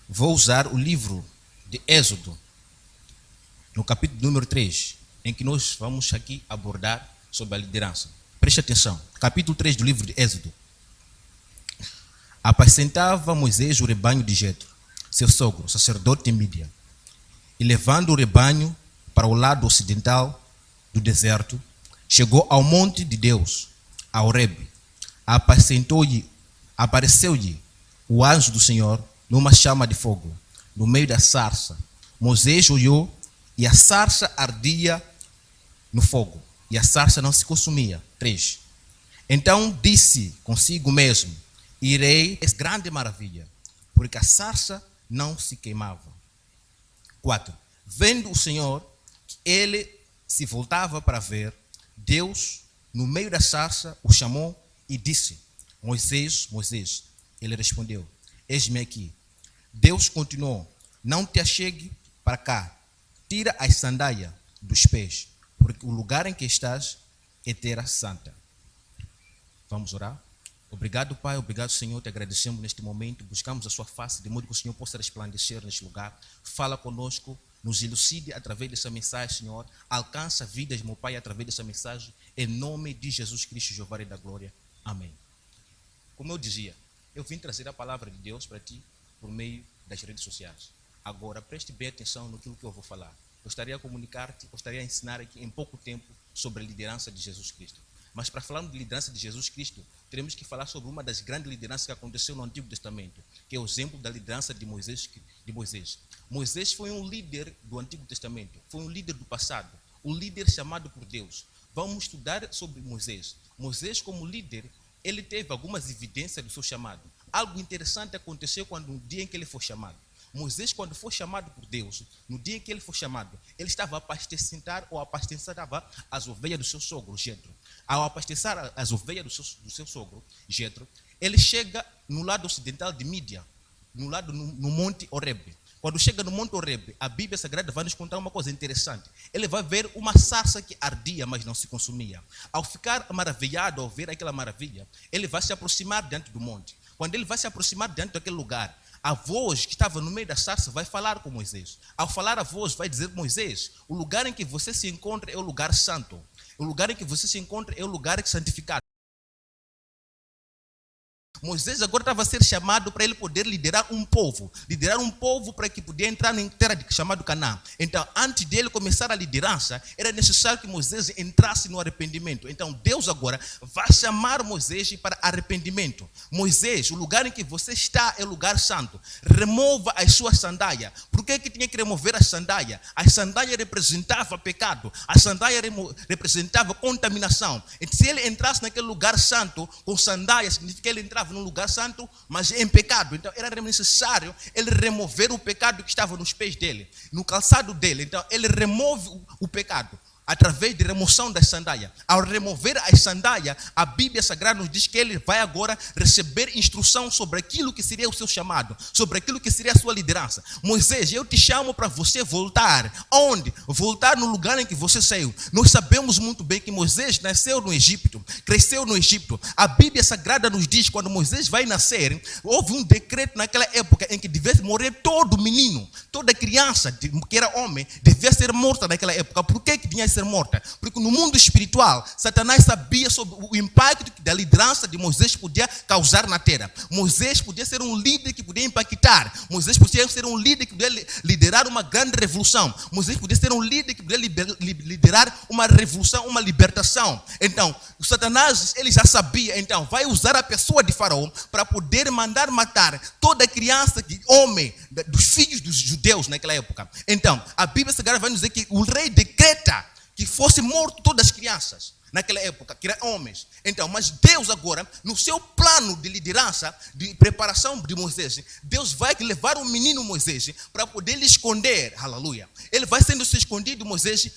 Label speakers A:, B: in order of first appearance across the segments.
A: Vou usar o livro de Êxodo, no capítulo número 3, em que nós vamos aqui abordar sobre a liderança. Preste atenção, capítulo 3 do livro de Êxodo. Apacentava Moisés o rebanho de Jetro, seu sogro, sacerdote de Mídia, e levando o rebanho para o lado ocidental do deserto, chegou ao monte de Deus, a Horebe. Apareceu-lhe o anjo do Senhor numa chama de fogo, no meio da sarça. Moisés olhou e a sarça ardia no fogo, e a sarça não se consumia. 3. Então disse consigo mesmo: irei, é grande maravilha, porque a sarça não se queimava. 4. Vendo o Senhor que ele se voltava para ver, Deus, no meio da sarça, o chamou e disse: Moisés, Moisés. Ele respondeu: eis-me aqui. Deus continuou: não te achegue para cá, tira as sandálias dos pés, porque o lugar em que estás é terra santa. Vamos orar? Obrigado, Pai, obrigado, Senhor, te agradecemos neste momento, buscamos a sua face, de modo que o Senhor possa resplandecer neste lugar. Fala conosco, nos elucide através dessa mensagem, Senhor. Alcança vidas, meu Pai, através dessa mensagem, em nome de Jesus Cristo, Jeová Rei da Glória. Amém. Como eu dizia, eu vim trazer a palavra de Deus para ti por meio das redes sociais. Agora, preste bem atenção no que eu vou falar. Gostaria de comunicar-te, gostaria de ensinar aqui em pouco tempo sobre a liderança de Jesus Cristo. Mas para falarmos de liderança de Jesus Cristo, teremos que falar sobre uma das grandes lideranças que aconteceu no Antigo Testamento, que é o exemplo da liderança de Moisés. Moisés foi um líder do Antigo Testamento, foi um líder do passado, um líder chamado por Deus. Vamos estudar sobre Moisés. Moisés, como líder, ele teve algumas evidências do seu chamado. Algo interessante aconteceu no dia em que ele foi chamado. Moisés, quando foi chamado por Deus, no dia em que ele foi chamado, ele estava a apacentava as ovelhas do seu sogro, Jetro. Ao abastecer as ovelhas do seu sogro, Jetro, ele chega no lado ocidental de Mídia, no Monte Horebe. Quando chega no Monte Horebe, a Bíblia Sagrada vai nos contar uma coisa interessante. Ele vai ver uma sarça que ardia, mas não se consumia. Ao ficar maravilhado, ao ver aquela maravilha, ele vai se aproximar diante do monte. Quando ele vai se aproximar diante daquele lugar, a voz que estava no meio da sarça vai falar com Moisés. Ao falar a voz, vai dizer: Moisés, o lugar em que você se encontra é o lugar santo. O lugar em que você se encontra é o lugar santificado. Moisés agora estava a ser chamado para ele poder liderar um povo para que pudesse entrar na terra chamada Canaã. Então, antes dele começar a liderança, era necessário que Moisés entrasse no arrependimento. Então, Deus agora vai chamar Moisés para arrependimento. Moisés, o lugar em que você está é o lugar santo. Remova as suas sandálias. Por que tinha que remover as sandálias? As sandálias representavam pecado. As sandálias representavam contaminação. E se ele entrasse naquele lugar santo com sandálias, significa que ele entrava num lugar santo, mas em pecado. Então era necessário ele remover o pecado que estava nos pés dele, no calçado dele. Então ele remove o pecado através de remoção das sandálias. Ao remover as sandálias, a Bíblia Sagrada nos diz que ele vai agora receber instrução sobre aquilo que seria o seu chamado, sobre aquilo que seria a sua liderança. Moisés, eu te chamo para você voltar. Onde? Voltar no lugar em que você saiu. Nós sabemos muito bem que Moisés nasceu no Egito, cresceu no Egito. A Bíblia Sagrada nos diz que quando Moisés vai nascer, houve um decreto naquela época em que devia morrer todo menino, toda criança que era homem, devia ser morta naquela época. Por que tinha que ser morta? Porque no mundo espiritual, Satanás sabia sobre o impacto que a liderança de Moisés podia causar na terra. Moisés podia ser um líder que podia impactar. Moisés podia ser um líder que podia liderar uma grande revolução. Moisés podia ser um líder que podia liderar uma revolução, uma libertação. Então, o Satanás, ele já sabia. Então, vai usar a pessoa de Faraó para poder mandar matar toda criança, homem, dos filhos dos judeus naquela época. Então, a Bíblia Sagrada vai nos dizer que o rei decreta que fosse morto todas as crianças naquela época, que eram homens. Então, mas Deus agora, no seu plano de liderança, de preparação de Moisés, Deus vai levar o menino Moisés para poder lhe esconder, aleluia. Ele vai sendo escondido, Moisés,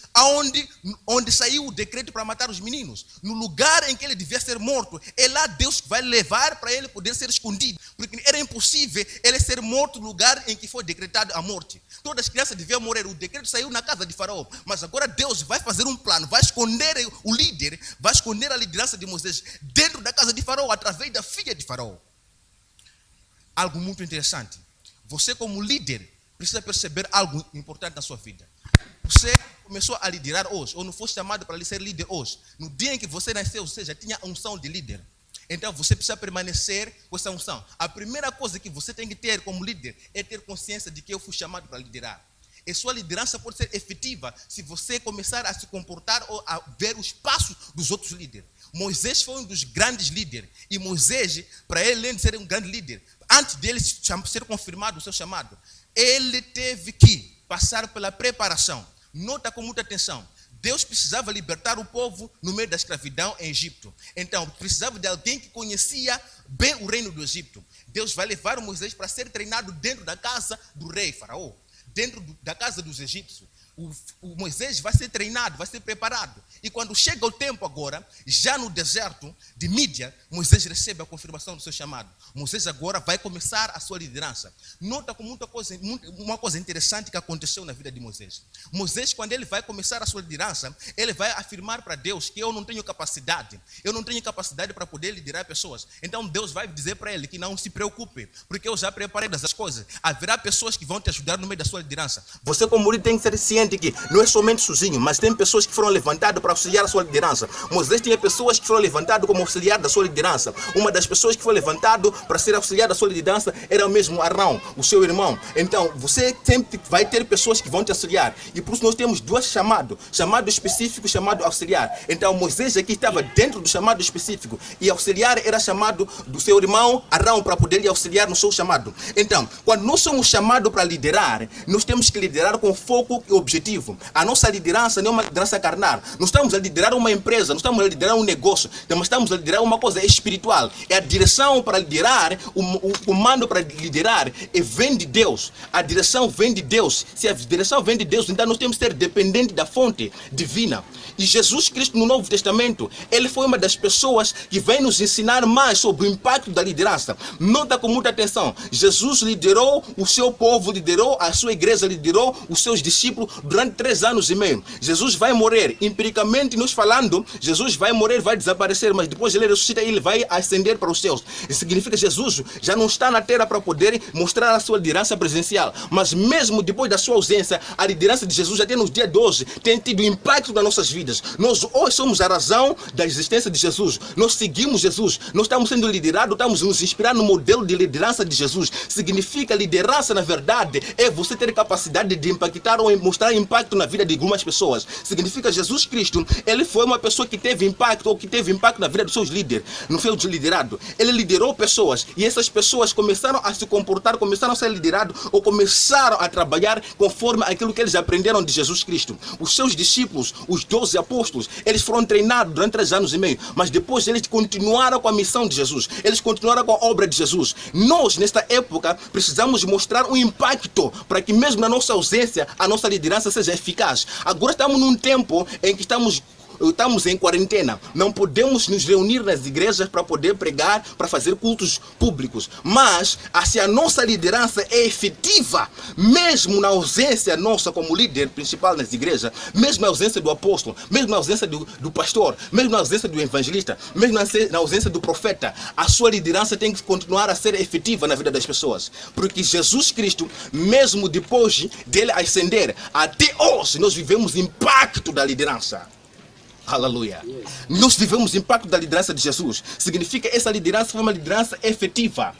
A: onde saiu o decreto para matar os meninos. No lugar em que ele devia ser morto, é lá Deus vai levar para ele poder ser escondido. Porque era impossível ele ser morto no lugar em que foi decretado a morte. Todas as crianças deviam morrer, o decreto saiu na casa de Faraó. Mas agora Deus vai fazer um plano, vai esconder o líder, vai esconder a liderança de Moisés dentro da casa de Faraó, através da filha de Faraó. Algo muito interessante. você como líder precisa perceber algo importante na sua vida. Você começou a liderar hoje, ou não foi chamado para ser líder hoje. No dia em que você nasceu, você já tinha a unção de líder. Então você precisa permanecer com essa unção. A primeira coisa que você tem que ter como líder é ter consciência de que eu fui chamado para liderar. E sua liderança pode ser efetiva se você começar a se comportar ou a ver os passos dos outros líderes. Moisés foi um dos grandes líderes. E Moisés, para ele, além de ser um grande líder, antes dele ser confirmado o seu chamado, ele teve que passar pela preparação. Nota com muita atenção. Deus precisava libertar o povo no meio da escravidão em Egito. Então, precisava de alguém que conhecia bem o reino do Egito. Deus vai levar o Moisés para ser treinado dentro da casa do rei Faraó, dentro da casa dos egípcios. O Moisés vai ser treinado, vai ser preparado. E quando chega o tempo agora, já no deserto de Mídia, Moisés recebe a confirmação do seu chamado. Moisés agora vai começar a sua liderança. Nota com uma coisa interessante que aconteceu na vida de Moisés. Moisés, quando ele vai começar a sua liderança, ele vai afirmar para Deus que eu não tenho capacidade. Eu não tenho capacidade para poder liderar pessoas. Então Deus vai dizer para ele que não se preocupe, porque eu já preparei das coisas. Haverá pessoas que vão te ajudar no meio da sua liderança. Você como líder tem que ser ciente que não é somente sozinho, mas tem pessoas que foram levantadas para auxiliar a sua liderança. Moisés tinha pessoas que foram levantadas como auxiliar da sua liderança. Uma das pessoas que foi levantado para ser auxiliar da sua liderança era o mesmo Arão, o seu irmão. Então, você sempre vai ter pessoas que vão te auxiliar. E por isso nós temos dois chamados. Chamado específico e chamado auxiliar. Então, Moisés aqui estava dentro do chamado específico. E auxiliar era chamado do seu irmão Arão para poder lhe auxiliar no seu chamado. Então, quando nós somos chamados para liderar, nós temos que liderar com foco e objetivo. A nossa liderança não é uma liderança carnal. Nós estamos a liderar uma empresa, nós estamos a liderar um negócio, nós estamos a liderar uma coisa espiritual. É a direção para liderar, o comando para liderar vem de Deus. A direção vem de Deus. Se a direção vem de Deus, então nós temos que ser dependentes da fonte divina. E Jesus Cristo no Novo Testamento, ele foi uma das pessoas que vem nos ensinar mais sobre o impacto da liderança. Nota com muita atenção. Jesus liderou o seu povo, liderou a sua igreja, liderou os seus discípulos durante 3 anos e meio. Jesus vai morrer, empiricamente nos falando, Jesus vai morrer, vai desaparecer, mas depois ele ressuscita e ele vai ascender para os céus. Isso significa que Jesus já não está na terra para poder mostrar a sua liderança presencial. Mas mesmo depois da sua ausência, a liderança de Jesus até nos dias de hoje tem tido impacto nas nossas vidas. Nós hoje somos a razão da existência de Jesus. Nós seguimos Jesus. Nós estamos sendo liderados, estamos nos inspirando no modelo de liderança de Jesus. Significa liderança, na verdade, é você ter capacidade de impactar ou mostrar impacto na vida de algumas pessoas. Significa Jesus Cristo, ele foi uma pessoa que teve impacto ou que teve impacto na vida dos seus líderes. Não foi o liderado. Ele liderou pessoas e essas pessoas começaram a se comportar, começaram a ser liderados ou começaram a trabalhar conforme aquilo que eles aprenderam de Jesus Cristo. Os seus discípulos, os 12 apóstolos, eles foram treinados durante 3 anos e meio, mas depois eles continuaram com a missão de Jesus, eles continuaram com a obra de Jesus. Nós, nesta época, precisamos mostrar um impacto para que mesmo na nossa ausência, a nossa liderança seja eficaz. Agora estamos num tempo em que estamos em quarentena, não podemos nos reunir nas igrejas para poder pregar, para fazer cultos públicos, mas se a nossa liderança é efetiva, mesmo na ausência nossa como líder principal nas igrejas, mesmo na ausência do apóstolo, mesmo na ausência do pastor, mesmo na ausência do evangelista, mesmo na ausência do profeta, a sua liderança tem que continuar a ser efetiva na vida das pessoas, porque Jesus Cristo, mesmo depois dele ascender, até hoje nós vivemos impacto da liderança. Aleluia. Nós vivemos o impacto da liderança de Jesus. Significa que essa liderança foi uma liderança efetiva.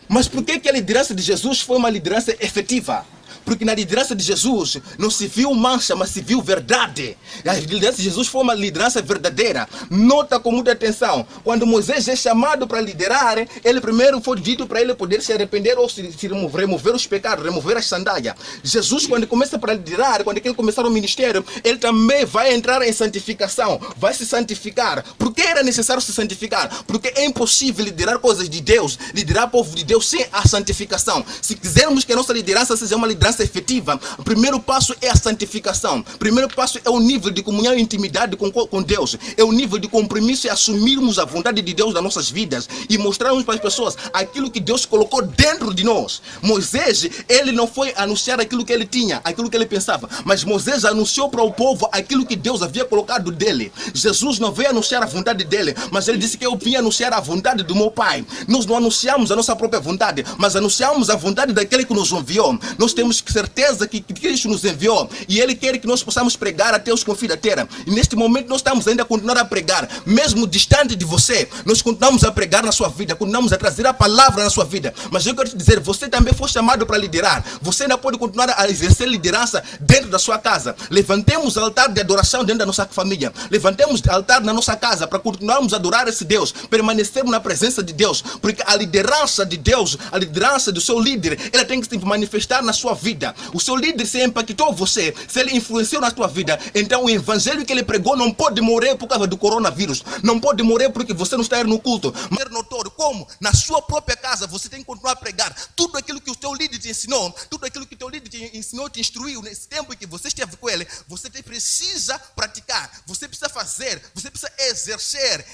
A: Mas por que a liderança de Jesus foi uma liderança efetiva? Porque na liderança de Jesus não se viu mancha, mas se viu verdade. A liderança de Jesus foi uma liderança verdadeira. Nota com muita atenção. Quando Moisés é chamado para liderar, ele primeiro foi dito para ele poder se arrepender ou se remover os pecados, remover as sandálias. Jesus, quando começa para liderar, quando ele começar o ministério, ele também vai entrar em santificação, vai se santificar. Por que era necessário se santificar? Porque é impossível liderar coisas de Deus, liderar o povo de Deus sem a santificação. Se quisermos que a nossa liderança seja uma liderança liderança efetiva, o primeiro passo é a santificação. O primeiro passo é o nível de comunhão e intimidade com Deus. É o nível de compromisso e assumirmos a vontade de Deus nas nossas vidas e mostrarmos para as pessoas aquilo que Deus colocou dentro de nós. Moisés, ele não foi anunciar aquilo que ele tinha, aquilo que ele pensava, mas Moisés anunciou para o povo aquilo que Deus havia colocado dele. Jesus não veio anunciar a vontade dele, mas ele disse que eu vim anunciar a vontade do meu Pai. Nós não anunciamos a nossa própria vontade, mas anunciamos a vontade daquele que nos enviou. Nós temos certeza que Cristo nos enviou e ele quer que nós possamos pregar até os confins da terra. E neste momento nós estamos ainda a continuar a pregar, mesmo distante de você. Nós continuamos a pregar na sua vida, continuamos a trazer a palavra na sua vida. Mas eu quero te dizer, você também foi chamado para liderar. Você ainda pode continuar a exercer liderança dentro da sua casa. Levantemos altar de adoração dentro da nossa família. Levantemos altar na nossa casa para continuarmos a adorar esse Deus, permanecermos na presença de Deus, porque a liderança de Deus, a liderança do seu líder, ela tem que se manifestar na sua vida. O seu líder, se impactou você, se ele influenciou na sua vida, então o evangelho que ele pregou não pode morrer por causa do coronavírus, não pode morrer porque você não está no culto. Mas é notório como na sua própria casa você tem que continuar a pregar tudo aquilo que o teu líder te ensinou, tudo aquilo que o teu líder te ensinou, te instruiu nesse tempo em que você esteve com ele. Você precisa praticar, você precisa fazer, você precisa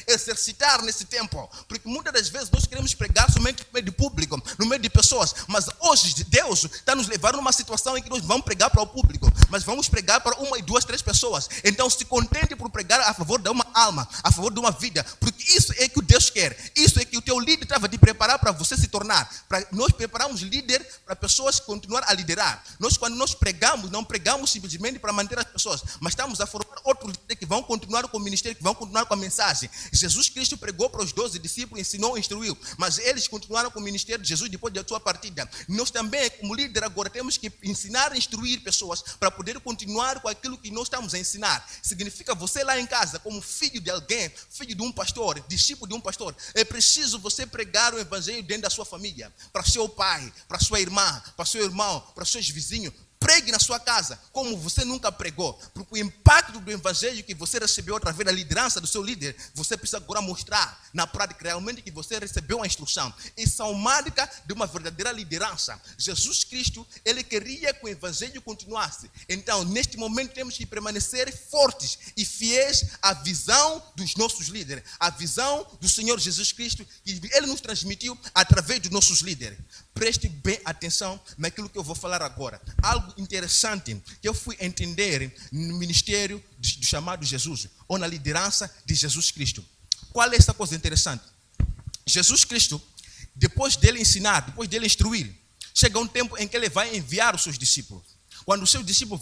A: exercitar nesse tempo, porque muitas das vezes nós queremos pregar somente no meio de público, no meio de pessoas, mas hoje Deus está nos levando a uma situação em que nós vamos pregar para o público, mas vamos pregar para 1, 2, 3 pessoas. Então se contente por pregar a favor de uma alma, a favor de uma vida, porque isso é que o Deus quer, isso é que o teu líder estava de preparar para você se tornar. Nós preparamos líder para pessoas continuar a liderar. Quando nós pregamos, não pregamos simplesmente para manter as pessoas, mas estamos a formar outros líderes que vão continuar com o ministério, que vão continuar com a mensagem. Jesus Cristo pregou para os 12 discípulos, ensinou, instruiu, mas eles continuaram com o ministério de Jesus depois da sua partida. Nós também, como líder, agora temos que ensinar e instruir pessoas para poder continuar com aquilo que nós estamos a ensinar. Significa você lá em casa, como filho de alguém, filho de um pastor, discípulo de um pastor, é preciso você pregar o evangelho dentro da sua família, para seu pai, para sua irmã, para seu irmão, para seus vizinhos. Pregue na sua casa como você nunca pregou, porque o impacto do evangelho que você recebeu através da liderança do seu líder, você precisa agora mostrar na prática realmente que você recebeu a instrução. Isso é uma marca de uma verdadeira liderança. Jesus Cristo, ele queria que o evangelho continuasse. Então, neste momento temos que permanecer fortes e fiéis à visão dos nossos líderes, à visão do Senhor Jesus Cristo que ele nos transmitiu através dos nossos líderes. Preste bem atenção naquilo que eu vou falar agora. Algo interessante que eu fui entender no ministério do chamado Jesus, ou na liderança de Jesus Cristo. Qual é essa coisa interessante? Jesus Cristo, depois dele ensinar, depois dele instruir, chega um tempo em que ele vai enviar os seus discípulos. Quando os seus discípulos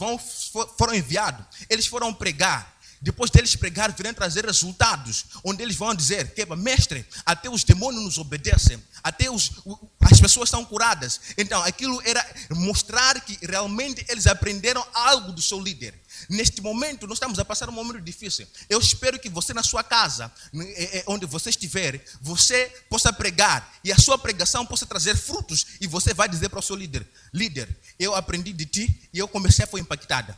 A: foram enviados, eles foram pregar. Depois deles pregar, virão trazer resultados, onde eles vão dizer que, mestre, até os demônios nos obedecem, até as pessoas são curadas. Então, aquilo era mostrar que realmente eles aprenderam algo do seu líder. Neste momento, nós estamos a passar um momento difícil. Eu espero que você na sua casa, onde você estiver, você possa pregar e a sua pregação possa trazer frutos e você vai dizer para o seu líder, eu aprendi de ti e eu comecei a ser impactada.